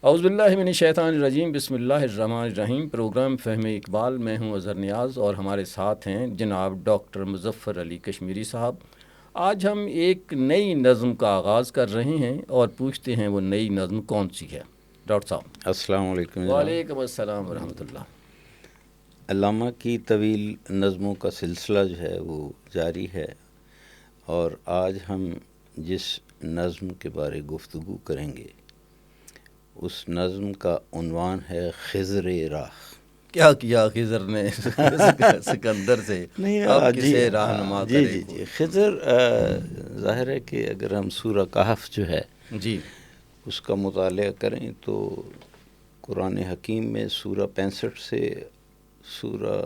اعوذ باللہ من الشیطان الرجیم، بسم اللہ الرحمن الرحیم۔ پروگرام فہم اقبال، میں ہوں اظہر نیاز اور ہمارے ساتھ ہیں جناب ڈاکٹر مظفر علی کشمیری صاحب۔ آج ہم ایک نئی نظم کا آغاز کر رہے ہیں اور پوچھتے ہیں وہ نئی نظم کون سی ہے ڈاکٹر صاحب؟ السلام علیکم جناب۔ وعلیکم السلام ورحمۃ اللہ۔ علامہ کی طویل نظموں کا سلسلہ جو ہے وہ جاری ہے، اور آج ہم جس نظم کے بارے گفتگو کریں گے اس نظم کا عنوان ہے خضر راہ۔ کیا کیا خضر نے سکندر سے، اب کسے رہنما کرے جی خضر، ظاہر ہے کہ اگر ہم سورہ کہف جو ہے جی اس کا مطالعہ کریں تو قرآن حکیم میں سورہ 65 سے سورہ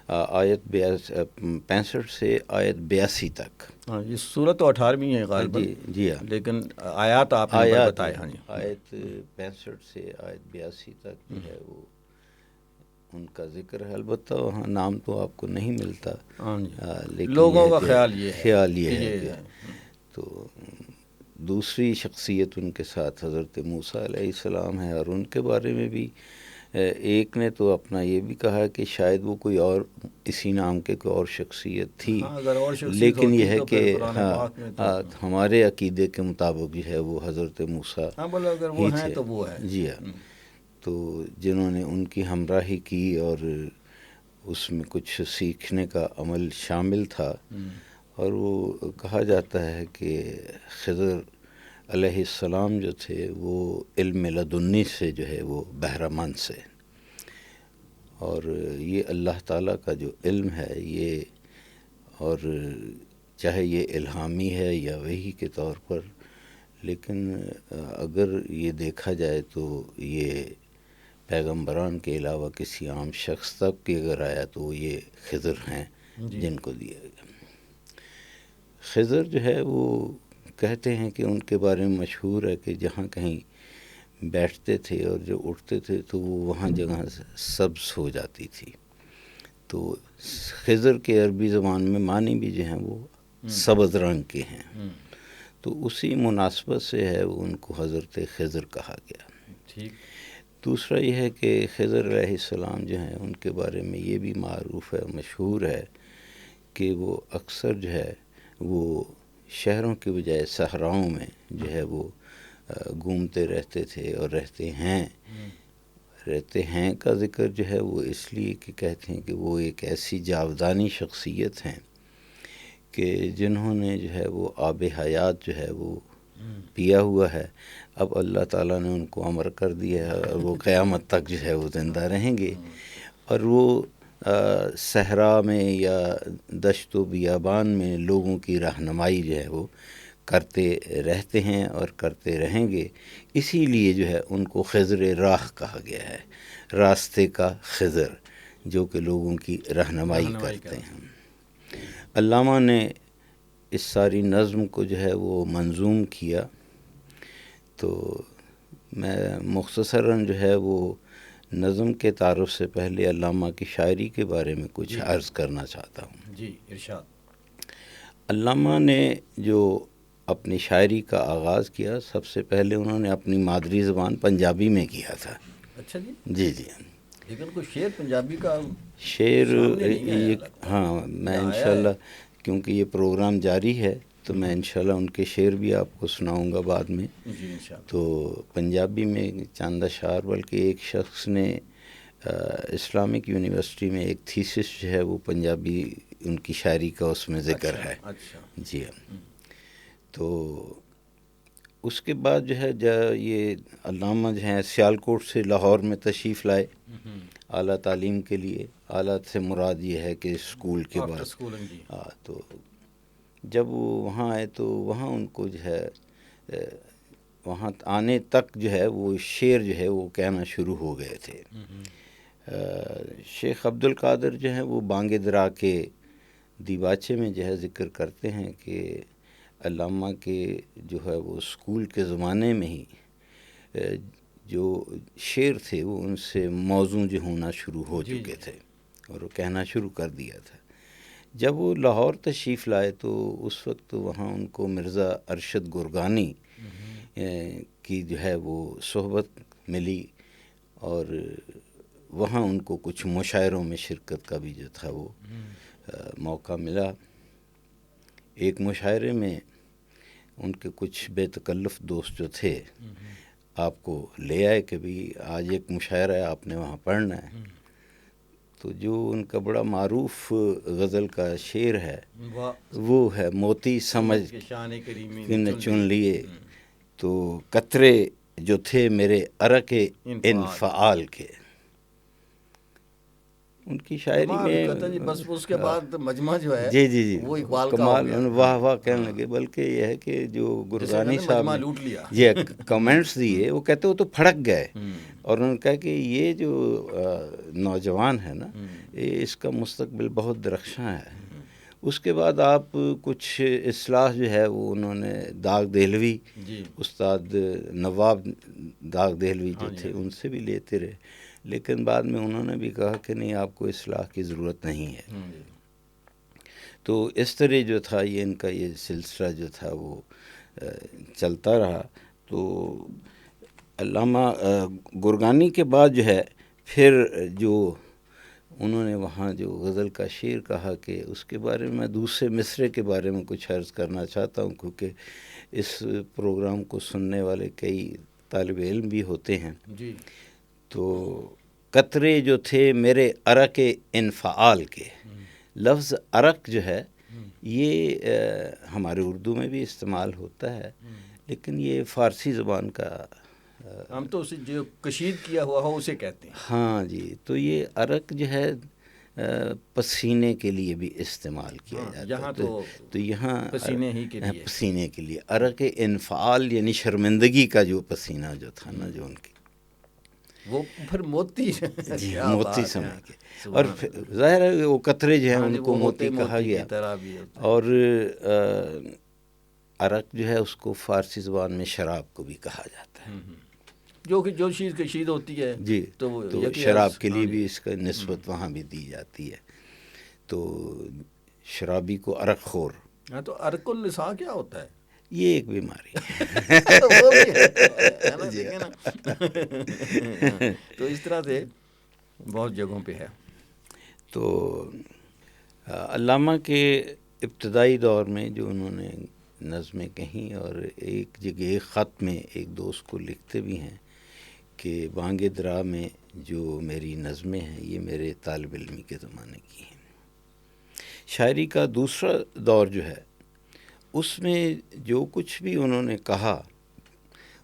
آیت 65 سے آیت 82 تک، ہاں یہ سورت تو 18ویں ہے غالباً، جی ہاں، لیکن آیات آپ نے بتائے۔ ہاں جی، آیت 65 سے آیت 82 تک جو ہے وہ ان کا ذکر ہے۔ البتہ وہاں نام تو آپ کو نہیں ملتا، لیکن لوگوں کا خیال یہ ہے تو دوسری شخصیت ان کے ساتھ حضرت موسیٰ علیہ السلام ہے، اور ان کے بارے میں بھی ایک نے تو اپنا یہ بھی کہا کہ شاید وہ کوئی اور اسی نام کے کوئی اور شخصیت تھی، لیکن یہ ہے کہ ہمارے عقیدے کے مطابق جو ہے وہ حضرت موسیٰ ہی تھے، جی ہاں، تو جنہوں نے ان کی ہمراہی کی اور اس میں کچھ سیکھنے کا عمل شامل تھا، اور وہ کہا جاتا ہے کہ خضر علیہ السلام جو تھے وہ علم لدنی سے جو ہے وہ بہرہ مند سے، اور یہ اللہ تعالیٰ کا جو علم ہے یہ، اور چاہے یہ الہامی ہے یا وحی کے طور پر، لیکن اگر یہ دیکھا جائے تو یہ پیغمبران کے علاوہ کسی عام شخص تک بھی اگر آیا تو یہ خضر ہیں جن کو دیا گیا۔ خضر جو ہے وہ کہتے ہیں کہ ان کے بارے میں مشہور ہے کہ جہاں کہیں بیٹھتے تھے اور جو اٹھتے تھے تو وہ وہاں جگہ سبز ہو جاتی تھی، تو خضر کے عربی زبان میں معنی بھی جو ہیں وہ سبز رنگ کے ہیں، تو اسی مناسبت سے ہے وہ ان کو حضرت خضر کہا گیا۔ دوسرا یہ ہے کہ خضر علیہ السلام جو ہیں ان کے بارے میں یہ بھی معروف ہے، مشہور ہے کہ وہ اکثر جو ہے وہ شہروں کے بجائے صحراؤں میں جو ہے وہ گھومتے رہتے تھے، اور رہتے ہیں کا ذکر جو ہے وہ اس لیے کہ کہتے ہیں کہ وہ ایک ایسی جاودانی شخصیت ہیں کہ جنہوں نے جو ہے وہ آب حیات جو ہے وہ پیا ہوا ہے، اب اللہ تعالیٰ نے ان کو امر کر دیا ہے اور وہ قیامت تک جو ہے وہ زندہ رہیں گے، اور وہ صحرا میں یا دشت و بیابان میں لوگوں کی رہنمائی جو ہے وہ کرتے رہتے ہیں اور کرتے رہیں گے، اسی لیے جو ہے ان کو خضر راہ کہا گیا ہے، راستے کا خضر جو کہ لوگوں کی رہنمائی کرتے ہیں۔ علامہ نے اس ساری نظم کو جو ہے وہ منظوم کیا، تو میں مختصراً جو ہے وہ نظم کے تعارف سے پہلے علامہ کی شاعری کے بارے میں کچھ عرض کرنا چاہتا ہوں۔ جی ارشاد۔ علامہ نے جو اپنی شاعری کا آغاز کیا، سب سے پہلے انہوں نے اپنی مادری زبان پنجابی میں کیا تھا۔ اچھا جی لیکن کوئی شعر پنجابی کا شعر، ہاں میں انشاءاللہ کیونکہ یہ پروگرام جاری ہے تو میں انشاءاللہ ان کے شعر بھی آپ کو سناؤں گا بعد میں۔ تو پنجابی میں چند اشعار، بلکہ ایک شخص نے اسلامک یونیورسٹی میں ایک تھیسس جو ہے وہ پنجابی ان کی شاعری کا اس میں ذکر ہے۔ جی ہاں، تو اس کے بعد جو ہے یہ علامہ جو ہیں سیالکوٹ سے لاہور میں تشریف لائے اعلیٰ تعلیم کے لیے۔ اعلیٰ سے مراد یہ ہے کہ اسکول کے بعد، تو جب وہ وہاں آئے تو وہاں ان کو جو ہے وہاں آنے تک جو ہے وہ شعر جو ہے وہ کہنا شروع ہو گئے تھے۔ شیخ عبد القادر جو ہیں وہ بانگ درا کے دیباچے میں جو ہے ذکر کرتے ہیں کہ علامہ کے جو ہے وہ اسکول کے زمانے میں ہی جو شعر تھے وہ ان سے موزوں جو ہونا شروع ہو چکے تھے اور وہ کہنا شروع کر دیا تھا۔ جب وہ لاہور تشریف لائے تو اس وقت وہاں ان کو مرزا ارشد گرگانی کی جو ہے وہ صحبت ملی، اور وہاں ان کو کچھ مشاعروں میں شرکت کا بھی جو تھا وہ موقع ملا۔ ایک مشاعرے میں ان کے کچھ بے تکلف دوست جو تھے آپ کو لے آئے کہ بھی آج ایک مشاعرہ ہے، آپ نے وہاں پڑھنا ہے۔ تو جو ان کا بڑا معروف غزل کا شعر ہے وہ ہے موتی سمجھ کے نہ چن لیے، تو قطرے جو تھے میرے عرق انفعال کے۔ ان کی شاعری میں بس اس کے بعد مجمع جو ہے جی وہ اقبال کا کمال، ہو گیا، واہ واہ کہنے لگے۔ بلکہ یہ ہے کہ جو گرگانی صاحب نے لوٹ لیا یہ کمنٹس دیے، وہ کہتے وہ تو پھڑک گئے، اور انہوں نے کہا کہ یہ جو نوجوان ہے نا، اس کا مستقبل بہت درخشاں ہے۔ اس کے بعد آپ کچھ اصلاح جو ہے وہ انہوں نے داغ دہلوی، استاد نواب داغ دہلوی جو تھے ان سے بھی لیتے رہے، لیکن بعد میں انہوں نے بھی کہا کہ نہیں، آپ کو اصلاح کی ضرورت نہیں ہے۔ تو اس طرح جو تھا یہ ان کا یہ سلسلہ جو تھا وہ چلتا رہا۔ تو علامہ گرگانی کے بعد جو ہے پھر جو انہوں نے وہاں جو غزل کا شعر کہا کہ اس کے بارے میں دوسرے مصرے کے بارے میں کچھ عرض کرنا چاہتا ہوں، کیونکہ اس پروگرام کو سننے والے کئی طالب علم بھی ہوتے ہیں۔ تو قطرے جو تھے میرے عرق انفعال کے، لفظ عرق جو ہے یہ ہمارے اردو میں بھی استعمال ہوتا ہے، لیکن یہ فارسی زبان کا، ہم تو اسے جو کشید کیا ہوا ہو اسے کہتے ہیں۔ ہاں جی، تو یہ عرق جو ہے پسینے کے لیے بھی استعمال کیا جاتا ہے، تو یہاں پسینے ہی کے لیے، پسینے کے لیے عرق انفعال یعنی شرمندگی کا جو پسینہ جو تھا نا، جو ان کی وہ پھر موتی موتی سمجھ کے، اور ظاہر ہے وہ قطرے جو ہیں ان کو موتی کہا گیا۔ اور عرق جو ہے اس کو فارسی زبان میں شراب کو بھی کہا جاتا ہے، جو چیز کشید ہوتی ہے جی، تو شراب کے لیے بھی اس کا نسبت وہاں بھی دی جاتی ہے۔ تو شرابی کو عرق خور۔ ہاں، تو عرق النساء کیا ہوتا ہے؟ یہ ایک بیماری تو اس طرح سے بہت جگہوں پہ ہے۔ تو علامہ کے ابتدائی دور میں جو انہوں نے نظمیں کہیں، اور ایک جگہ ایک خط میں ایک دوست کو لکھتے بھی ہیں کہ بانگ درا میں جو میری نظمیں ہیں یہ میرے طالب علمی کے زمانے کی ہیں۔ شاعری کا دوسرا دور جو ہے اس میں جو کچھ بھی انہوں نے کہا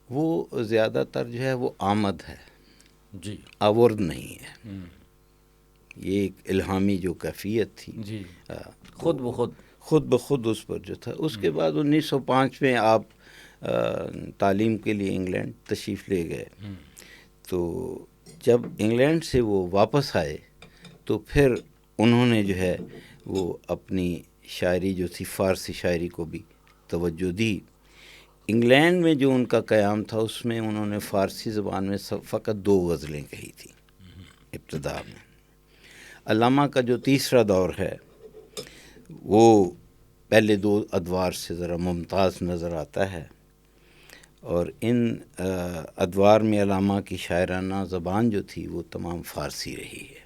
وہ زیادہ تر جو ہے وہ آمد ہے، جی، آورد نہیں ہے۔ یہ ایک الہامی جو کیفیت تھی، جی، خود بخود اس پر جو تھا۔ اس کے بعد 1905 میں آپ تعلیم کے لیے انگلینڈ تشریف لے گئے، تو جب انگلینڈ سے وہ واپس آئے تو پھر انہوں نے جو ہے وہ اپنی شاعری جو تھی فارسی شاعری کو بھی توجہ دی۔ انگلینڈ میں جو ان کا قیام تھا اس میں انہوں نے فارسی زبان میں فقط 2 غزلیں کہی تھیں ابتدا میں۔ علامہ کا جو تیسرا دور ہے وہ پہلے 2 ادوار سے ذرا ممتاز نظر آتا ہے، اور ان ادوار میں علامہ کی شاعرانہ زبان جو تھی وہ تمام فارسی رہی ہے،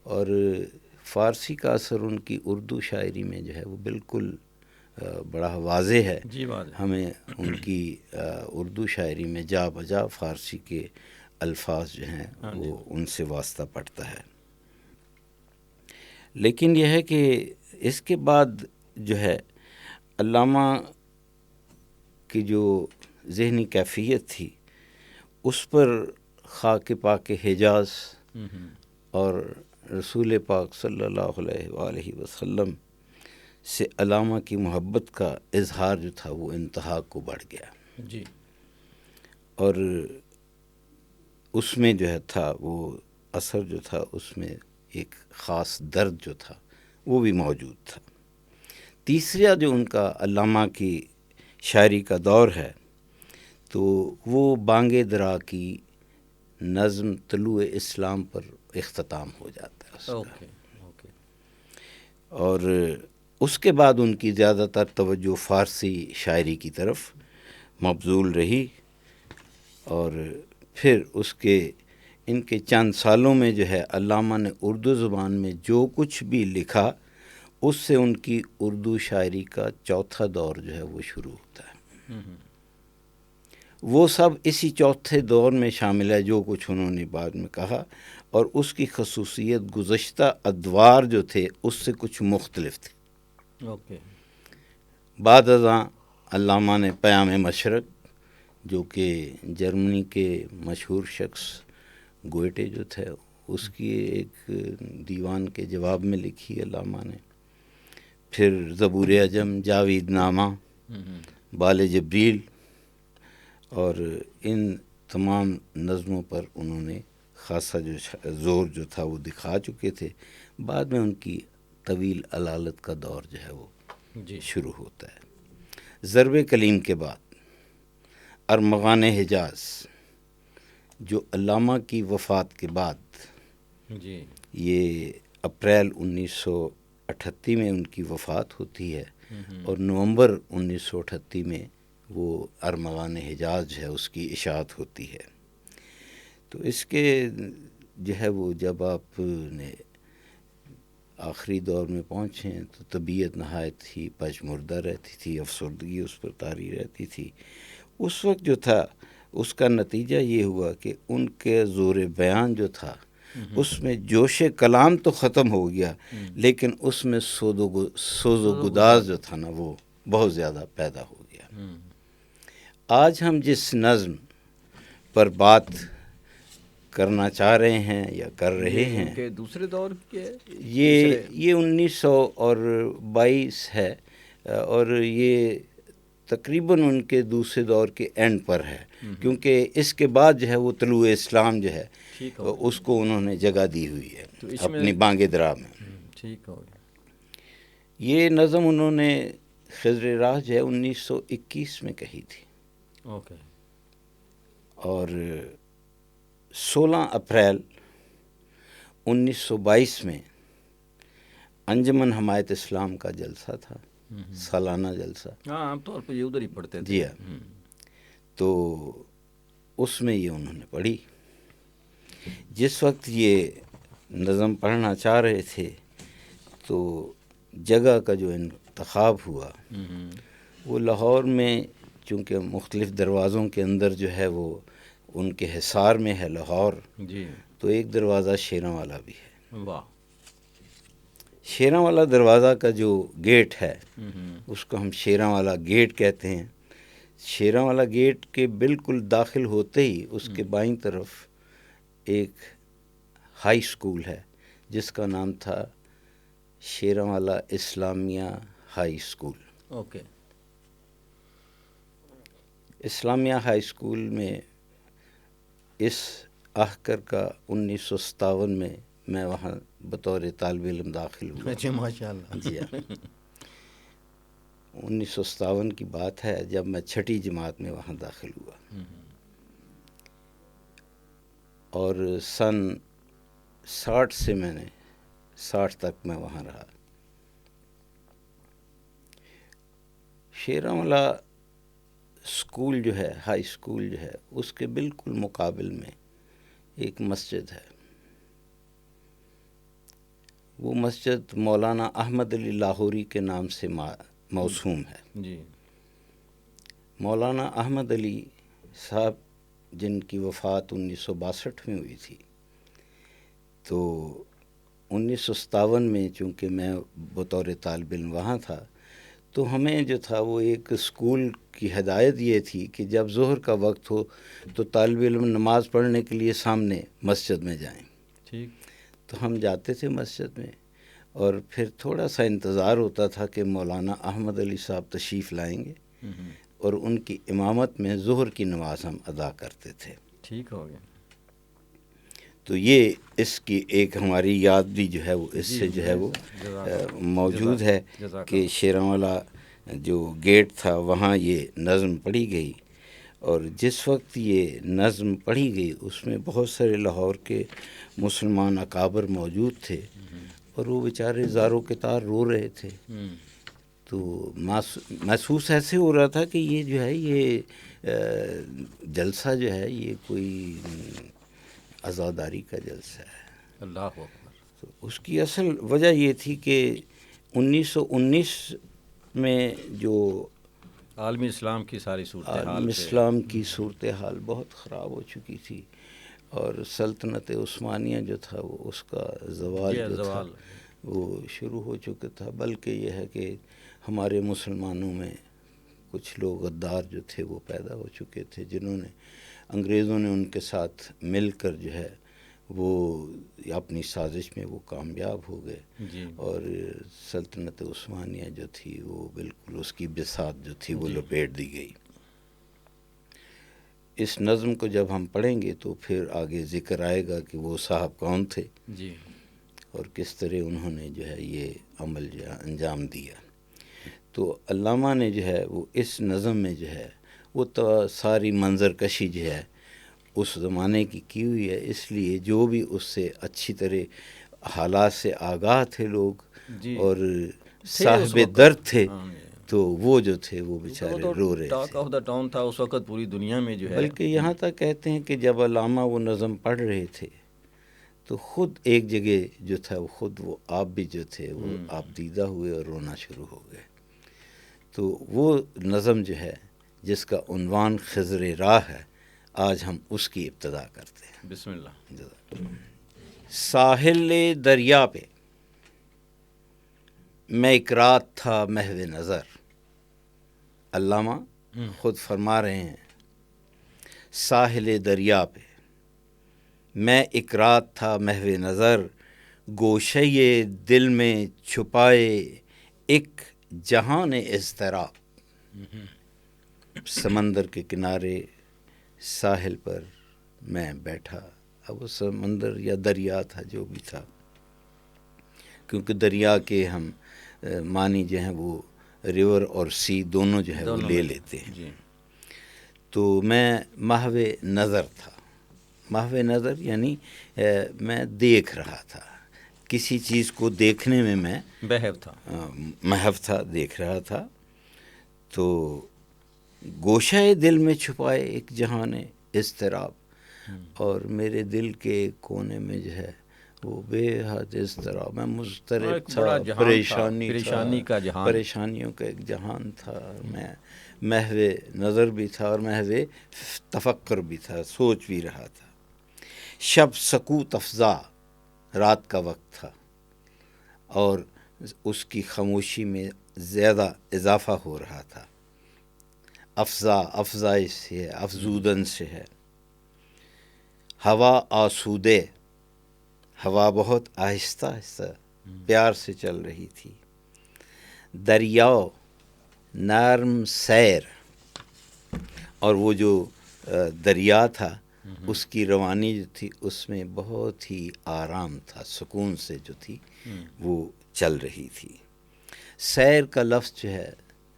اور فارسی کا اثر ان کی اردو شاعری میں جو ہے وہ بالکل بڑا واضح ہے۔ ہمیں ان کی اردو شاعری میں جا بجا فارسی کے الفاظ جو ہیں وہ ان سے واسطہ پڑتا ہے۔ لیکن یہ ہے کہ اس کے بعد جو ہے علامہ کی جو ذہنی کیفیت تھی اس پر خاک پاک حجاز اور رسول پاک صلی اللہ علیہ وآلہ وسلم سے علامہ کی محبت کا اظہار جو تھا وہ انتہا کو بڑھ گیا، جی، اور اس میں جو ہے تھا وہ اثر جو تھا اس میں ایک خاص درد جو تھا وہ بھی موجود تھا۔ تیسرا جو ان کا علامہ کی شاعری کا دور ہے تو وہ بانگ درا کی نظم طلوع اسلام پر اختتام ہو جاتا ہے اس کا۔ اور اس کے بعد ان کی زیادہ تر توجہ فارسی شاعری کی طرف مبذول رہی، اور پھر اس کے ان کے چند سالوں میں جو ہے علامہ نے اردو زبان میں جو کچھ بھی لکھا اس سے ان کی اردو شاعری کا چوتھا دور جو ہے وہ شروع ہوتا ہے۔ وہ سب اسی چوتھے دور میں شامل ہے جو کچھ انہوں نے بعد میں کہا، اور اس کی خصوصیت گزشتہ ادوار جو تھے اس سے کچھ مختلف تھے۔ اوکے۔ بعد ازاں علامہ نے پیام مشرق جو کہ جرمنی کے مشہور شخص گوئٹے جو تھے اس کی ایک دیوان کے جواب میں لکھی علامہ نے، پھر زبور عجم، جاوید نامہ، بال جبریل، اور ان تمام نظموں پر انہوں نے خاصا جو زور جو تھا وہ دکھا چکے تھے۔ بعد میں ان کی طویل علالت کا دور جو ہے وہ شروع ہوتا ہے۔ ضرب کلیم کے بعد ارمغان حجاز جو علامہ کی وفات کے بعد، یہ اپریل 1938 میں ان کی وفات ہوتی ہے، اور نومبر 1938 میں وہ ارمغان حجاز جو ہے اس کی اشاعت ہوتی ہے۔ تو اس کے جو ہے وہ جب آپ نے آخری دور میں پہنچے ہیں تو طبیعت نہایت ہی پژمردہ رہتی تھی، افسردگی اس پر طاری رہتی تھی۔ اس وقت جو تھا اس کا نتیجہ یہ ہوا کہ ان کے زور بیان جو تھا اس میں جوش کلام تو ختم ہو گیا، لیکن اس میں سوز و گداز جو تھا نا وہ بہت زیادہ پیدا ہو گیا۔ آج ہم جس نظم پر بات کرنا چاہ رہے ہیں یا کر رہے ہیں کہ دوسرے دور کے یہ 1922 ہے، اور یہ تقریباً ان کے دوسرے دور کے اینڈ پر ہے، کیونکہ اس کے بعد جو ہے وہ طلوع اسلام جو ہے اس کو انہوں نے جگہ دی ہوئی ہے اپنی بانگ درا میں۔ ٹھیک ہو گیا۔ یہ نظم انہوں نے خضر راہ جو ہے 1921 میں کہی تھی، اوکے، اور 16 اپریل 1922 میں انجمن حمایت اسلام کا جلسہ تھا، سالانہ جلسہ۔ ہاں، عام طور پہ یہ ادھر ہی پڑھتے تھے۔ جی ہاں، تو اس میں یہ انہوں نے پڑھی۔ جس وقت یہ نظم پڑھنا چاہ رہے تھے تو جگہ کا جو انتخاب ہوا وہ لاہور میں، چونکہ مختلف دروازوں کے اندر جو ہے وہ ان کے حصار میں ہے لاہور، تو ایک دروازہ شیراں والا بھی ہے۔ واہ۔ شیراں والا دروازہ کا جو گیٹ ہے اس کو ہم شیراں والا گیٹ کہتے ہیں۔ شیراں والا گیٹ کے بالکل داخل ہوتے ہی اس کے بائیں طرف ایک ہائی اسکول ہے جس کا نام تھا شیراں والا اسلامیہ ہائی اسکول۔ اوکے۔ اسلامیہ ہائی اسکول میں اس آخر کا 1957 میں وہاں بطور طالب علم داخل ہوا۔ اچھا، ماشاء اللہ۔ جی ہاں، 1957 کی بات ہے جب میں چھٹی جماعت میں وہاں داخل ہوا، اور سن 60 سے میں نے 60 تک میں وہاں رہا۔ شیراں والا اسکول جو ہے، ہائی اسکول جو ہے، اس کے بالکل مقابل میں ایک مسجد ہے۔ وہ مسجد مولانا احمد علی لاہوری کے نام سے موسوم ہے۔ جی۔ مولانا احمد علی صاحب جن کی وفات 1962 میں ہوئی تھی، تو 1957 میں چونکہ میں بطور طالب علم وہاں تھا تو ہمیں جو تھا وہ ایک اسکول کی ہدایت یہ تھی کہ جب ظہر کا وقت ہو تو طالب علم نماز پڑھنے کے لیے سامنے مسجد میں جائیں۔ ٹھیک۔ تو ہم جاتے تھے مسجد میں، اور پھر تھوڑا سا انتظار ہوتا تھا کہ مولانا احمد علی صاحب تشریف لائیں گے، اور ان کی امامت میں ظہر کی نماز ہم ادا کرتے تھے۔ ٹھیک ہو گیا۔ تو یہ اس کی ایک ہماری یاد بھی جو ہے وہ اس سے جو ہے وہ موجود ہے کہ شیراں والا جو گیٹ تھا وہاں یہ نظم پڑھی گئی، اور جس وقت یہ نظم پڑھی گئی اس میں بہت سارے لاہور کے مسلمان اکابر موجود تھے، اور وہ بیچارے زاروں کے تار رو رہے تھے. تو محسوس ایسے ہو رہا تھا کہ یہ جو ہے یہ جلسہ جو ہے یہ کوئی عزاداری کا جلسہ ہے. اللہ اکبر. تو اس کی اصل وجہ یہ تھی کہ 1919 میں جو عالمی اسلام کی ساری صورتحال عالم اسلام کی صورتحال بہت خراب ہو چکی تھی، اور سلطنت عثمانیہ جو تھا وہ اس کا زوال جو تھا وہ شروع ہو چکا تھا. بلکہ یہ ہے کہ ہمارے مسلمانوں میں کچھ لوگ غدار جو تھے وہ پیدا ہو چکے تھے، جنہوں نے انگریزوں نے ان کے ساتھ مل کر جو ہے وہ اپنی سازش میں وہ کامیاب ہو گئے. جی. اور سلطنت عثمانیہ جو تھی وہ بالکل اس کی بساط جو تھی وہ لپیٹ دی گئی. اس نظم کو جب ہم پڑھیں گے تو پھر آگے ذکر آئے گا کہ وہ صاحب کون تھے جی اور کس طرح انہوں نے جو ہے یہ عمل جو ہے انجام دیا. تو علامہ نے جو ہے وہ اس نظم میں جو ہے وہ ساری منظر کشی جو ہے اس زمانے کی ہوئی ہے. اس لیے جو بھی اس سے اچھی طرح حالات سے آگاہ تھے لوگ اور صاحب درد تھے تو وہ جو تھے وہ بیچارے رو رہے تھے. ٹاک آف دا ٹاؤن تھا اس وقت پوری دنیا میں جو ہے. بلکہ یہاں تک کہتے ہیں کہ جب علامہ وہ نظم پڑھ رہے تھے تو خود ایک جگہ جو تھا وہ آپ بھی جو تھے وہ آپ دیدہ ہوئے اور رونا شروع ہو گئے. تو وہ نظم جو ہے جس کا عنوان خضر راہ ہے، آج ہم اس کی ابتدا کرتے ہیں. بسم اللہ. ساحل دریا پہ میں ایک رات تھا محو نظر. علامہ خود فرما رہے ہیں ساحل دریا پہ میں ایک رات تھا محو نظر، گوشے دل میں چھپائے ایک جہان اضطراب. سمندر کے کنارے ساحل پر میں بیٹھا. اب وہ سمندر یا دریا تھا جو بھی تھا، کیونکہ دریا کے ہم معنی جو ہیں وہ ریور اور سی دونوں جو ہے وہ لے لیتے ہیں. جی. تو میں محو نظر تھا. محو نظر یعنی میں دیکھ رہا تھا، کسی چیز کو دیکھنے میں میں محو تھا، دیکھ رہا تھا. تو گوشہ دل میں چھپائے ایک جہان اضطراب، اور میرے دل کے کونے میں جو ہے وہ بے حد اضطراب، میں مضطرب تھا، پریشانیوں کا ایک جہان تھا. میں محو نظر بھی تھا اور محو تفکر بھی تھا، سوچ بھی رہا تھا. شب سکوت افزا، رات کا وقت تھا اور اس کی خاموشی میں زیادہ اضافہ ہو رہا تھا. افزائش سے ہے، افزودن سے ہے. ہوا آسودے، ہوا بہت آہستہ آہستہ پیار سے چل رہی تھی. دریاؤ نرم سیر، اور وہ جو دریا تھا اس کی روانی جو تھی اس میں بہت ہی آرام تھا، سکون سے جو تھی وہ چل رہی تھی. سیر کا لفظ جو ہے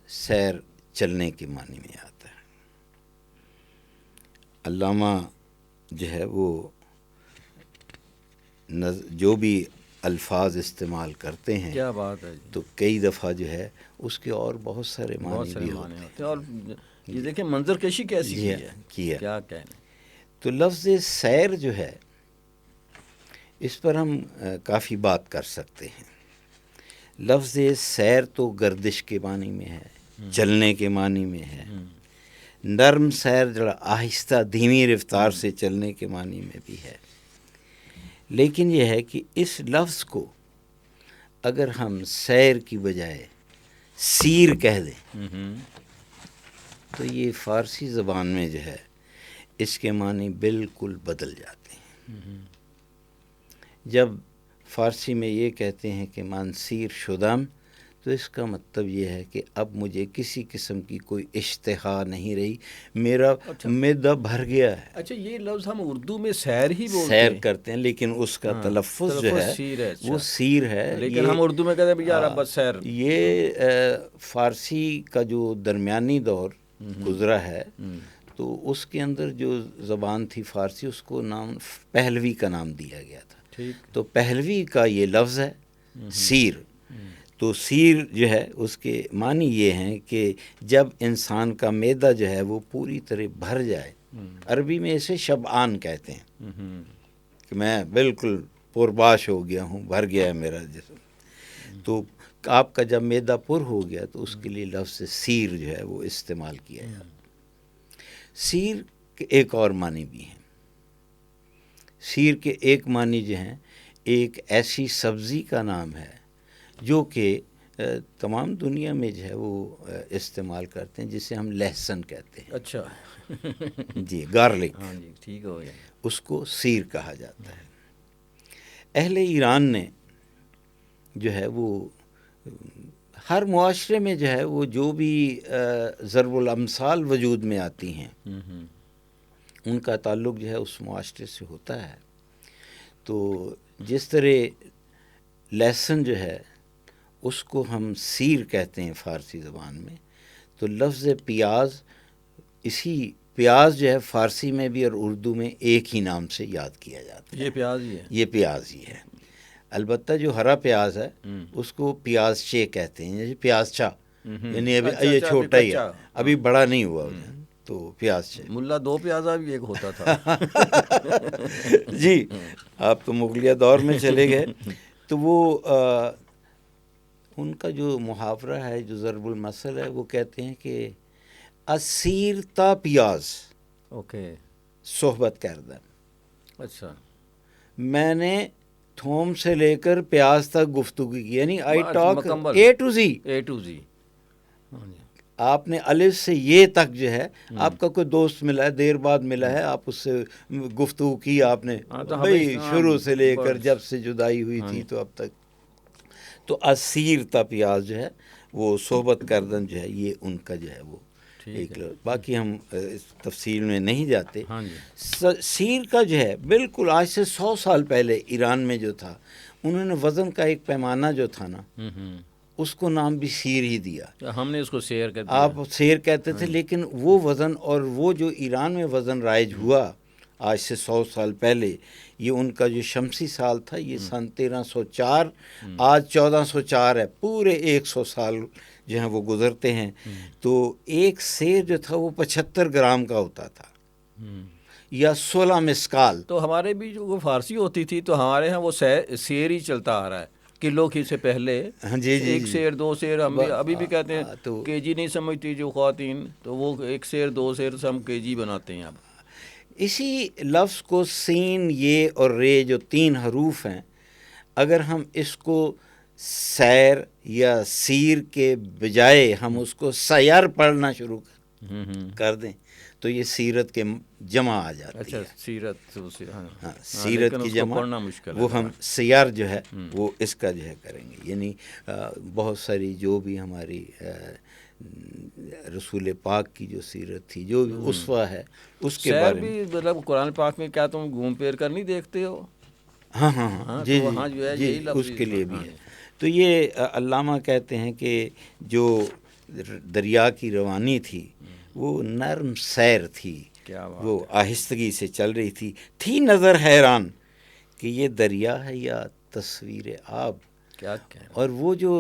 سیر چلنے کے معنی میں آتا ہے. علامہ جو ہے وہ جو بھی الفاظ استعمال کرتے ہیں، کیا بات ہے جی. تو کئی دفعہ جو ہے اس کے اور بہت سارے معنی بھی ہوتے ہیں. اور یہ دیکھیں منظر کشی کیسی کی ہے، کیا کہنے. تو لفظ سیر جو ہے اس پر ہم کافی بات کر سکتے ہیں. لفظ سیر تو گردش کے معنی میں ہے، چلنے کے معنی میں ہے. نرم سیر جو آہستہ دھیمی رفتار سے چلنے کے معنی میں بھی ہے. لیکن یہ ہے کہ اس لفظ کو اگر ہم سیر کی بجائے سیر کہہ دیں تو یہ فارسی زبان میں جو ہے اس کے معنی بالکل بدل جاتے ہیں. جب فارسی میں یہ کہتے ہیں کہ من سیر شدم، تو اس کا مطلب یہ ہے کہ اب مجھے کسی قسم کی کوئی اشتہا نہیں رہی، میرا معدہ بھر گیا ہے. اچھا، یہ لفظ ہم اردو میں سیر ہی بولتے سیر کرتے ہیں، لیکن اس کا تلفظ جو ہے وہ سیر ہے. لیکن ہم اردو میں کہتے ہیں یار بس سیر. یہ فارسی کا جو درمیانی دور گزرا ہے تو اس کے اندر جو زبان تھی فارسی، اس کو نام پہلوی کا نام دیا گیا تھا. تو پہلوی کا یہ لفظ ہے سیر. تو سیر جو ہے اس کے معنی یہ ہیں کہ جب انسان کا معدہ جو ہے وہ پوری طرح بھر جائے. عربی میں اسے شبعان کہتے ہیں کہ میں بالکل پرباش ہو گیا ہوں, بھر گیا ہے میرا جسم. تو آپ کا جب معدہ پر ہو گیا تو اس کے لیے لفظ سیر جو ہے وہ استعمال کیا جاتا. سیر کے ایک اور معنی بھی ہیں. سیر کے ایک معنی جو ہیں, ایک ایسی سبزی کا نام ہے جو کہ تمام دنیا میں جو ہے وہ استعمال کرتے ہیں, جسے ہم لہسن کہتے ہیں. اچھا. جی, گارلک. ہاں جی, ٹھیک ہو گیا. اس کو سیر کہا جاتا ہے. اہل ایران نے جو ہے وہ ہر معاشرے میں جو ہے وہ جو بھی ضرب الامثال وجود میں آتی ہیں ان کا تعلق جو ہے اس معاشرے سے ہوتا ہے. تو جس طرح لہسن جو ہے اس کو ہم سیر کہتے ہیں فارسی زبان میں, تو لفظ پیاز, اسی پیاز جو ہے فارسی میں بھی اور اردو میں ایک ہی نام سے یاد کیا جاتا ہے. یہ پیاز ہی ہے. یہ پیاز ہی ہے. البتہ جو ہرا پیاز ہے اس کو پیاز چے کہتے ہیں, جیسے پیاز چا, یعنی ابھی یہ چھوٹا ہی ہے, ابھی بڑا نہیں ہوا, تو پیاز چے. ملا دو پیازا بھی ایک ہوتا تھا. جی, آپ تو مغلیہ دور میں چلے گئے. تو وہ ان کا جو محاورہ ہے, جو ضرب المثل ہے, وہ کہتے ہیں کہ اسیر تا پیاز اوکے صحبت کردن. اچھا, میں نے تھوم سے لے کر پیاز تک گفتگو کی, یعنی I talk A to Z. A to Z. آپ نے الف سے یہ تک جو ہے, آپ کا کوئی دوست ملا ہے, دیر بعد ملا ہے, آپ اس سے گفتگو کی آپ نے, بھائی شروع سے لے کر جب سے جدائی ہوئی تھی تو اب تک. تو اسیر تا پیاز جو ہے وہ صحبت کردن جو ہے, یہ ان کا جو ہے وہ ایک. باقی ہم اس تفصیل میں نہیں جاتے. سیر کا جو ہے بالکل آج سے 100 سال پہلے ایران میں جو تھا, انہوں نے وزن کا ایک پیمانہ جو تھا نا, اس کو نام بھی سیر ہی دیا. ہم نے اس کو سیر کہتے ہیں, آپ سیر کہتے تھے, لیکن وہ وزن اور وہ جو ایران میں وزن رائج ہوا آج سے 100 سال پہلے, یہ ان کا جو شمسی سال تھا یہ سن 1304, آج 1404 ہے. پورے 100 سال جو ہیں وہ گزرتے ہیں. تو ایک سیر جو تھا وہ 75 گرام کا ہوتا تھا, یا 16 مسکال. تو ہمارے بھی جو وہ فارسی ہوتی تھی تو ہمارے ہاں وہ سیر ہی چلتا آ رہا ہے, کلو کی سے پہلے. ایک سیر, دو سیر, ہم بھی ابھی بھی کہتے ہیں. تو کے جی نہیں سمجھتی جو خواتین, تو وہ ایک سیر دو سیر سے ہم کے جی بناتے ہیں. اب اسی لفظ کو سین, یہ اور رے جو 3 حروف ہیں, اگر ہم اس کو سیر یا سیر کے بجائے ہم اس کو سیر پڑھنا شروع کر دیں تو یہ سیرت کے جمع آ جاتی ہے. اچھا, سیرت. ہاں, سیرت کی جمع وہ ہم سیر جو ہے وہ اس کا جو ہے کریں گے. یعنی بہت ساری جو بھی ہماری رسول پاک کی جو سیرت تھی, جو بھی اسوہ ہے, اس کے بارے میں. مطلب قرآن پاک میں کیا تم گھوم پھیر کر نہیں دیکھتے ہو؟ ہاں ہاں ہاں, جی جی, اس کے لیے بھی ہے. تو یہ علامہ کہتے ہیں کہ جو دریا کی روانی تھی وہ نرم سیر تھی, وہ آہستگی سے چل رہی تھی نظر حیران کہ یہ دریا ہے یا تصویر آب. اور وہ جو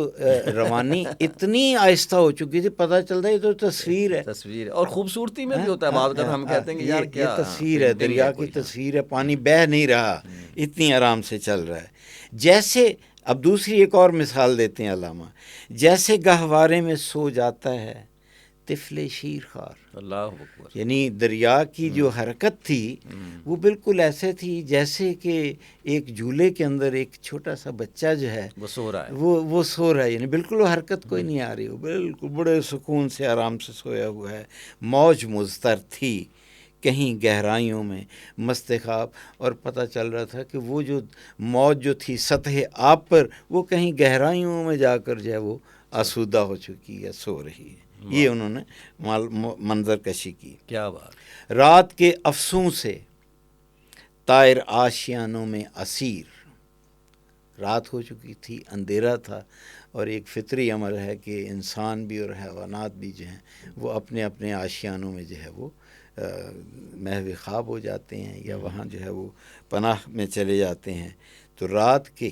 روانی اتنی آہستہ ہو چکی تھی, پتہ چلتا ہے یہ تو تصویر ہے. تصویر اور خوبصورتی میں بھی ہوتا ہے بعض اوقات, ہم کہتے ہیں کہ یار یہ تصویر ہے, دریا کی تصویر ہے, پانی بہہ نہیں رہا, اتنی آرام سے چل رہا ہے. جیسے اب دوسری ایک اور مثال دیتے ہیں علامہ, جیسے گہوارے میں سو جاتا ہے طفل شیر خار. اللہ اکبر. یعنی دریا کی جو حرکت تھی وہ بالکل ایسے تھی جیسے کہ ایک جھولے کے اندر ایک چھوٹا سا بچہ جو ہے وہ سو رہا ہے, وہ سو رہا ہے. یعنی بالکل وہ حرکت کوئی نہیں آ رہی, وہ بالکل بڑے سکون سے آرام سے سویا ہوا ہے. موج مضطر تھی کہیں گہرائیوں میں مست خواب, اور پتہ چل رہا تھا کہ وہ جو موج جو تھی سطح آب پر, وہ کہیں گہرائیوں میں جا کر جو ہے وہ آسودہ ہو چکی ہے, سو رہی ہے. یہ انہوں نے منظر کشی کی. کیا بات. رات کے افسوں سے طائر آشیانوں میں اسیر. رات ہو چکی تھی, اندھیرا تھا, اور ایک فطری عمل ہے کہ انسان بھی اور حیوانات بھی جو ہیں وہ اپنے اپنے آشیانوں میں جو ہے وہ محو خواب ہو جاتے ہیں, یا وہاں جو ہے وہ پناہ میں چلے جاتے ہیں. تو رات کے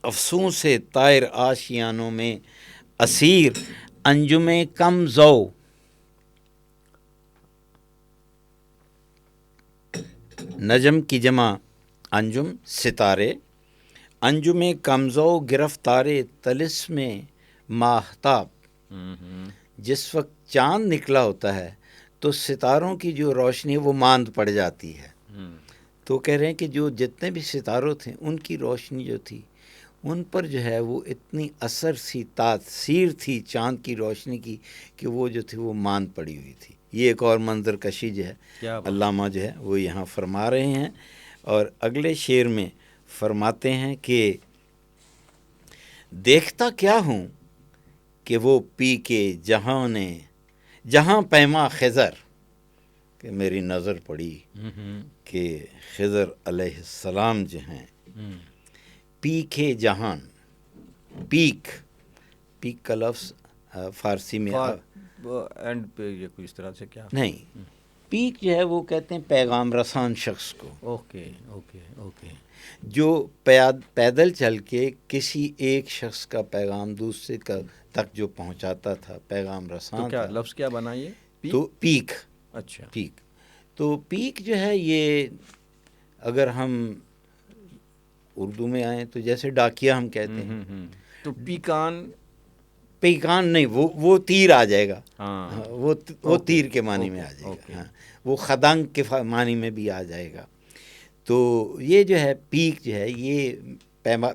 افسوں سے طائر آشیانوں میں اسیر انجم کم زو. نجم کی جمع انجم ستارے، انجم کمزو گرفتارے طلسم ماہتاب. جس وقت چاند نکلا ہوتا ہے تو ستاروں کی جو روشنی وہ ماند پڑ جاتی ہے. تو کہہ رہے ہیں کہ جو جتنے بھی ستاروں تھے ان کی روشنی جو تھی ان پر جو ہے وہ اتنی اثر سی تاثیر تھی چاند کی روشنی کی کہ وہ جو تھی وہ ماند پڑی ہوئی تھی. یہ ایک اور منظر کشی جو ہے علامہ جو ہے وہ یہاں فرما رہے ہیں. اور اگلے شعر میں فرماتے ہیں کہ دیکھتا کیا ہوں کہ وہ پی کے جہاں پیما خضر، کہ میری نظر پڑی کہ خضر علیہ السلام جو ہیں پی کے جہان. پیک کا لفظ فارسی میں اینڈ پہ یہ کوئی اس طرح سے کیا نہیں، پیک جو ہے وہ کہتے ہیں پیغام رسان شخص کو. Okay okay okay. جو پیدل چل کے کسی ایک شخص کا پیغام دوسرے تک جو پہنچاتا تھا، پیغام رسان. تو کیا لفظ کیا بنا یہ؟ تو پیک. اچھا پیک. تو پیک جو ہے یہ اگر ہم اردو میں آئیں تو جیسے ڈاکیا ہم کہتے ہیں. تو پیکان نہیں، وہ تیر آ جائے گا. ہاں وہ تیر کے معنی میں آ جائے گا. ہاں وہ خدنگ کے معنی میں بھی آ جائے گا. تو یہ جو ہے پیک جو ہے یہ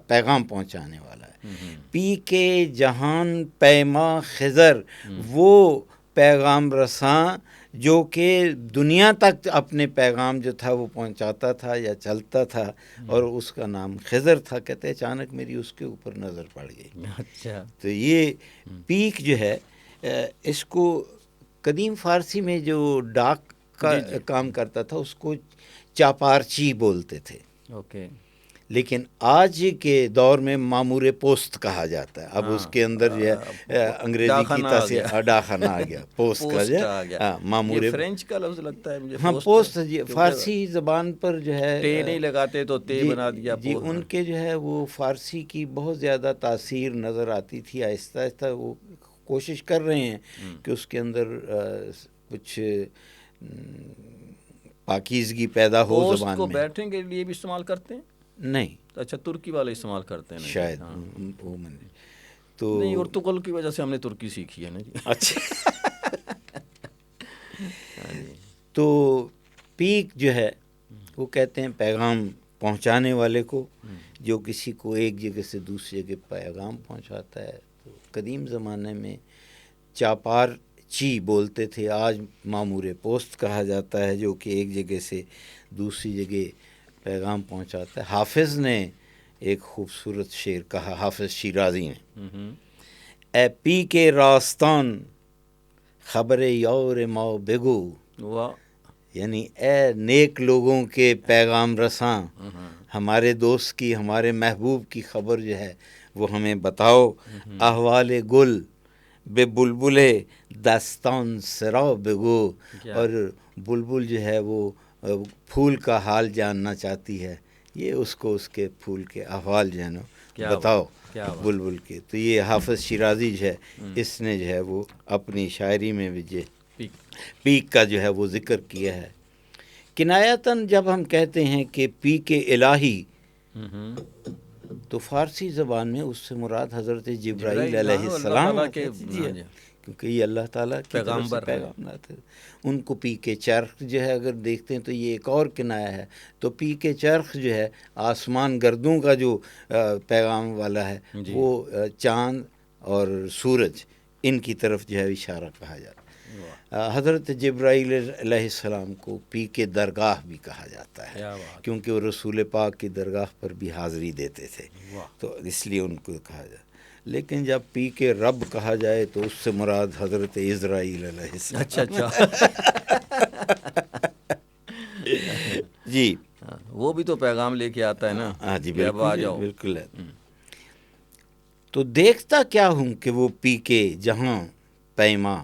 پیغام پہنچانے والا ہے. پی کے جہان پیما خضر، وہ پیغام رساں جو کہ دنیا تک اپنے پیغام جو تھا وہ پہنچاتا تھا یا چلتا تھا، اور اس کا نام خضر تھا. کہتے اچانک میری اس کے اوپر نظر پڑ گئی. اچھا. تو یہ پیک جو ہے اس کو قدیم فارسی میں جو ڈاک کا کام کرتا تھا اس کو چاپارچی بولتے تھے. اوکے. لیکن آج کے دور میں مامور پوسٹ کہا جاتا ہے. اب اس کے اندر جو ہے انگریزی کی تصحیح ڈاکخانہ آ گیا، پوسٹ کا جو ہے مامور. فرینچ کا لفظ لگتا ہے مجھے. ہاں پوسٹ فارسی زبان پر جو ہے ٹے نہیں لگاتے تو تے بنا دیا. جی ان کے جو ہے وہ فارسی کی بہت زیادہ تاثیر نظر آتی تھی. آہستہ آہستہ وہ کوشش کر رہے ہیں کہ اس کے اندر کچھ پاکیزگی پیدا ہو زبان میں. کو بیٹھنے کے لیے بھی استعمال کرتے ہیں؟ نہیں. اچھا ترکی والے استعمال کرتے ہیں شاید. تو نہیں، ارطغرل کی وجہ سے ہم نے ترکی سیکھی ہے نا جی. اچھا. تو پیک جو ہے وہ کہتے ہیں پیغام پہنچانے والے کو، جو کسی کو ایک جگہ سے دوسری جگہ پیغام پہنچاتا ہے. تو قدیم زمانے میں چاپارچی بولتے تھے، آج مامور پوسٹ کہا جاتا ہے، جو کہ ایک جگہ سے دوسری جگہ پیغام پہنچاتا ہے. حافظ نے ایک خوبصورت شعر کہا، حافظ شیرازی نے، اے پی کے راستان خبر یور ما بگو. یعنی اے نیک لوگوں کے پیغام رساں، ہمارے دوست کی، ہمارے محبوب کی خبر جو ہے وہ ہمیں بتاؤ. احوال گل بے بلبل داستان سرا بگو. اور بلبل جو ہے وہ پھول کا حال جاننا چاہتی ہے، یہ اس کو اس کے پھول کے احوال جو ہے نا بتاؤ بلبل کے. تو یہ حافظ شیرازی جو ہے اس نے جو ہے وہ اپنی شاعری میں بھی پیک کا جو ہے وہ ذکر کیا ہے. کنایتاً جب ہم کہتے ہیں کہ پیک الہی، تو فارسی زبان میں اس سے مراد حضرت جبرائیل علیہ السلام، کیونکہ یہ اللہ تعالیٰ کی طرف سے پیغامات ہیں. ان کو پی کے چرخ جو ہے اگر دیکھتے ہیں تو یہ ایک اور کنایا ہے. تو پی کے چرخ جو ہے آسمان گردوں کا جو پیغام والا ہے، وہ چاند اور سورج ان کی طرف جو ہے اشارہ کہا جاتا ہے. حضرت جبرائیل علیہ السلام کو پی کے درگاہ بھی کہا جاتا ہے، کیونکہ وہ رسول پاک کی درگاہ پر بھی حاضری دیتے تھے، تو اس لیے ان کو کہا جاتا ہے. لیکن جب پی کے رب کہا جائے تو اس سے مراد حضرت عزرائیل علیہ السلام. اچھا. جی وہ بھی تو پیغام لے کے آتا ہے نا. ہاں جی بالکل ہے. تو دیکھتا کیا ہوں کہ وہ پی کے جہاں پیما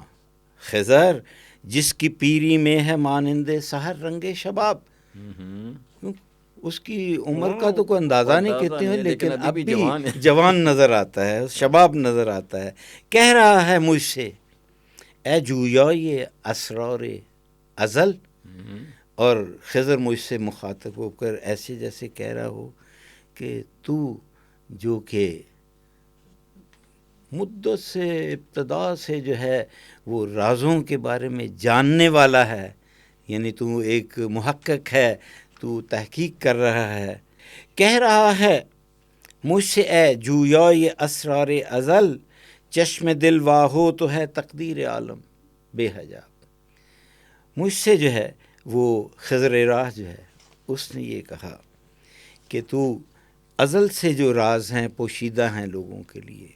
خضر، جس کی پیری میں ہے مانند سحر رنگ شباب. اس کی عمر کا تو کوئی اندازہ نہیں کہتے ہیں، لیکن اب بھی جوان نظر آتا ہے، شباب نظر آتا ہے۔ کہہ رہا ہے مجھ سے اے جویائے اسرار ازل، اور خضر مجھ سے مخاطب ہو کر ایسے جیسے کہہ رہا ہو کہ تو جو کہ مدت سے، ابتدا سے جو ہے وہ رازوں کے بارے میں جاننے والا ہے، یعنی تو ایک محقق ہے، تو تحقیق کر رہا ہے۔ کہہ رہا ہے مجھ سے اے جویائے اسرار ازل، چشم دل واہو تو ہے تقدیر عالم بے حجاب۔ مجھ سے جو ہے وہ خضر راہ جو ہے اس نے یہ کہا کہ تو ازل سے جو راز ہیں پوشیدہ ہیں لوگوں کے لیے،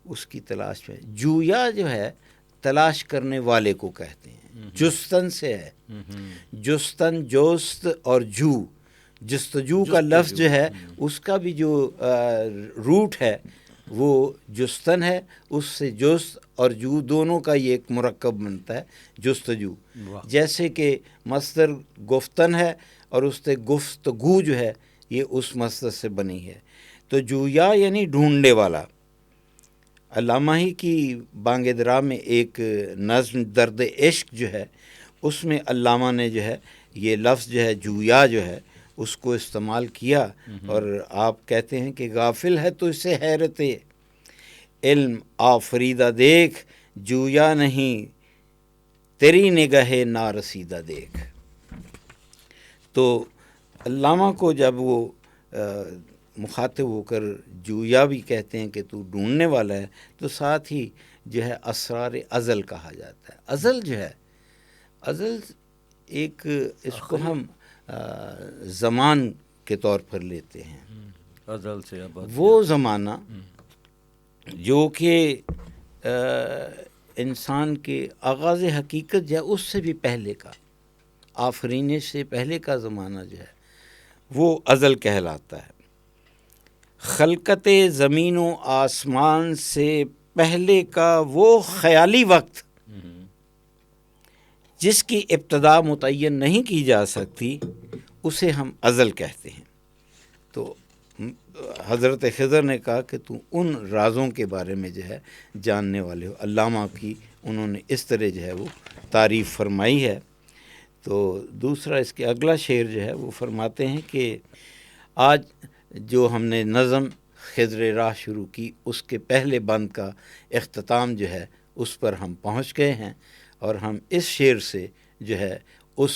اس کی تلاش میں۔ جویا جو ہے تلاش کرنے والے کو کہتے ہیں، جستن سے ہے، جستن، جوست اور جو، جستجو کا لفظ جو ہے اس کا بھی جو روٹ ہے وہ جستن ہے، اس سے جست اور جو دونوں کا یہ ایک مرکب بنتا ہے جستجو۔ جیسے کہ مصدر گفتن ہے اور اس سے گفتگو جو ہے یہ اس مصدر سے بنی ہے۔ تو جویا یعنی ڈھونڈنے والا۔ علامہ ہی کی بانگ درا میں ایک نظم درد عشق جو ہے اس میں علامہ نے جو ہے یہ لفظ جو ہے جویا جو ہے اس کو استعمال کیا، اور آپ کہتے ہیں کہ غافل ہے تو اسے حیرت علم آفریدہ دیکھ، جویا نہیں تیری نگاہ نارسیدہ دیکھ۔ تو علامہ کو جب وہ مخاطب ہو کر جویا بھی کہتے ہیں کہ تو ڈھونڈنے والا ہے، تو ساتھ ہی جو ہے اسرار ازل کہا جاتا ہے۔ ازل جو ہے، ازل ایک اس کو ہم زمان کے طور پر لیتے ہیں، ازل سے وہ زمانہ جو کہ انسان کے آغاز حقیقت جو ہے اس سے بھی پہلے کا، آفرینش سے پہلے کا زمانہ جو ہے وہ ازل کہلاتا ہے۔ خلقت زمین و آسمان سے پہلے کا وہ خیالی وقت جس کی ابتدا متعین نہیں کی جا سکتی اسے ہم ازل کہتے ہیں۔ تو حضرت خضر نے کہا کہ تو ان رازوں کے بارے میں جو ہے جاننے والے ہو۔ علامہ کی انہوں نے اس طرح جو ہے وہ تعریف فرمائی ہے۔ تو دوسرا اس کے اگلا شعر جو ہے وہ فرماتے ہیں کہ آج جو ہم نے نظم خضر راہ شروع کی اس کے پہلے بند کا اختتام جو ہے اس پر ہم پہنچ گئے ہیں، اور ہم اس شعر سے جو ہے اس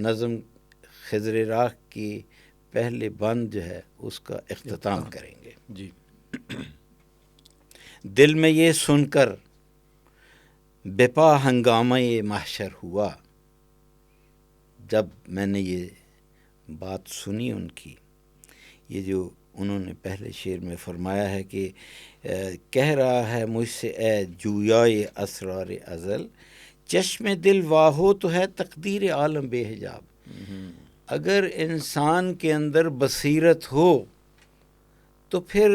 نظم خضر راہ کی پہلے بند جو ہے اس کا اختتام کریں گے۔ جی۔ دل میں یہ سن کر بپا ہنگامہ محشر ہوا، جب میں نے یہ بات سنی ان کی، یہ جو انہوں نے پہلے شعر میں فرمایا ہے کہ کہہ رہا ہے مجھ سے اے جویائے اسرار ازل، چشم دل واہو تو ہے تقدیر عالم بے حجاب۔ اگر انسان کے اندر بصیرت ہو تو پھر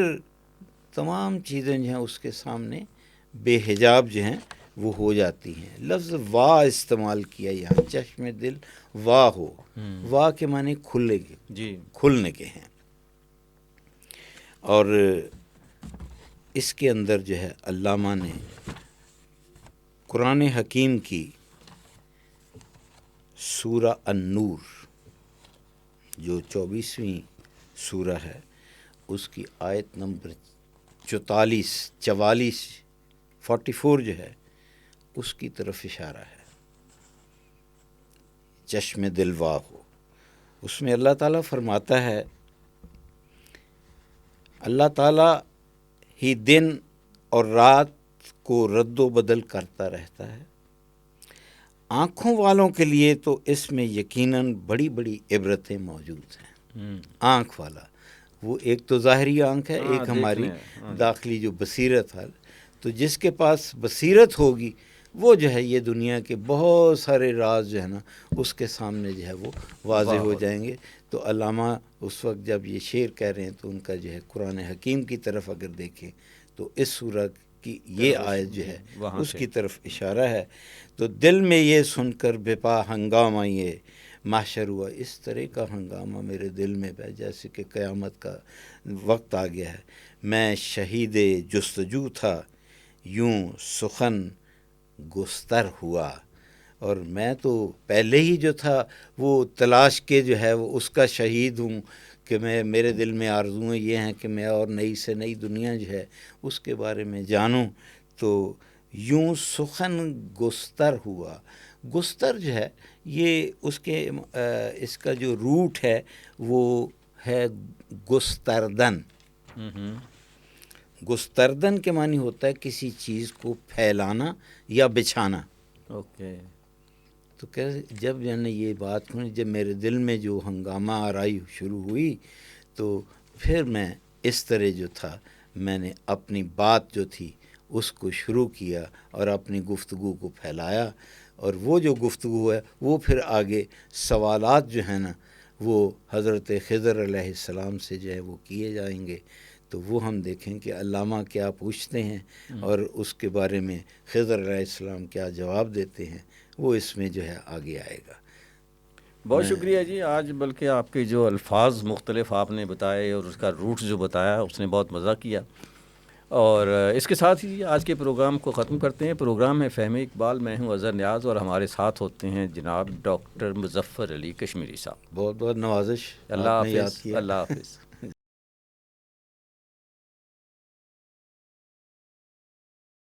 تمام چیزیں جو ہیں اس کے سامنے بے حجاب جو ہیں وہ ہو جاتی ہیں۔ لفظ واہ استعمال کیا یہاں، چشم دل واہ ہو، واہ کے معنی کھلے کے، جی، کھلنے کے ہیں۔ اور اس کے اندر جو ہے علامہ نے قرآن حکیم کی سورہ النور جو 24ویں سورہ ہے اس کی آیت نمبر 44 جو ہے اس کی طرف اشارہ ہے، چشم دل واہ ہو۔ اس میں اللہ تعالیٰ فرماتا ہے، اللہ تعالیٰ ہی دن اور رات کو رد و بدل کرتا رہتا ہے، آنکھوں والوں کے لیے تو اس میں یقیناً بڑی بڑی عبرتیں موجود ہیں۔ آنکھ والا وہ ایک تو ظاہری آنکھ ہے، ایک ہماری داخلی جو بصیرت ہے، تو جس کے پاس بصیرت ہوگی وہ جو ہے یہ دنیا کے بہت سارے راز جو ہے نا اس کے سامنے جو ہے وہ واضح ہو جائیں گے۔ تو علامہ اس وقت جب یہ شعر کہہ رہے ہیں تو ان کا جو ہے قرآن حکیم کی طرف اگر دیکھیں تو اس سورہ کی یہ آیت جو ہے اس کی طرف اشارہ ہے۔ تو دل میں یہ سن کر بپا ہنگامہ یہ محشر ہوا، اس طرح کا ہنگامہ میرے دل میں ہے جیسے کہ قیامت کا وقت آ گیا ہے۔ میں شہید جستجو تھا، یوں سخن گستر ہوا، اور میں تو پہلے ہی جو تھا وہ تلاش کے جو ہے وہ اس کا شہید ہوں کہ میرے دل میں آرزویں یہ ہیں کہ میں اور نئی سے نئی دنیا جو ہے اس کے بارے میں جانوں۔ تو یوں سخن گستر ہوا، گستر جو ہے یہ اس کا جو روٹ ہے وہ ہے گستردن۔ گستردن کے معنی ہوتا ہے کسی چیز کو پھیلانا یا بچھانا۔ اوکے، تو جب میں نے یہ بات سنی، جب میرے دل میں جو ہنگامہ آرائی شروع ہوئی، تو پھر میں اس طرح جو تھا میں نے اپنی بات جو تھی اس کو شروع کیا اور اپنی گفتگو کو پھیلایا، اور وہ جو گفتگو ہے وہ پھر آگے سوالات جو ہیں نا وہ حضرت خضر علیہ السلام سے جو ہے وہ کیے جائیں گے، تو وہ ہم دیکھیں کہ علامہ کیا پوچھتے ہیں اور اس کے بارے میں خضر علیہ السلام کیا جواب دیتے ہیں، وہ اس میں جو ہے آگے آئے گا۔ بہت شکریہ جی۔ آج بلکہ آپ کے جو الفاظ مختلف آپ نے بتائے اور اس کا روٹ جو بتایا اس نے بہت مزہ کیا، اور اس کے ساتھ ہی آج کے پروگرام کو ختم کرتے ہیں۔ پروگرام ہے فہم اقبال، میں ہوں اظہر نیاز، اور ہمارے ساتھ ہوتے ہیں جناب ڈاکٹر مظفر علی کشمیری صاحب۔ بہت بہت نوازش، اللہ آپ نے یاد حافظ، کیا۔ اللہ حافظ۔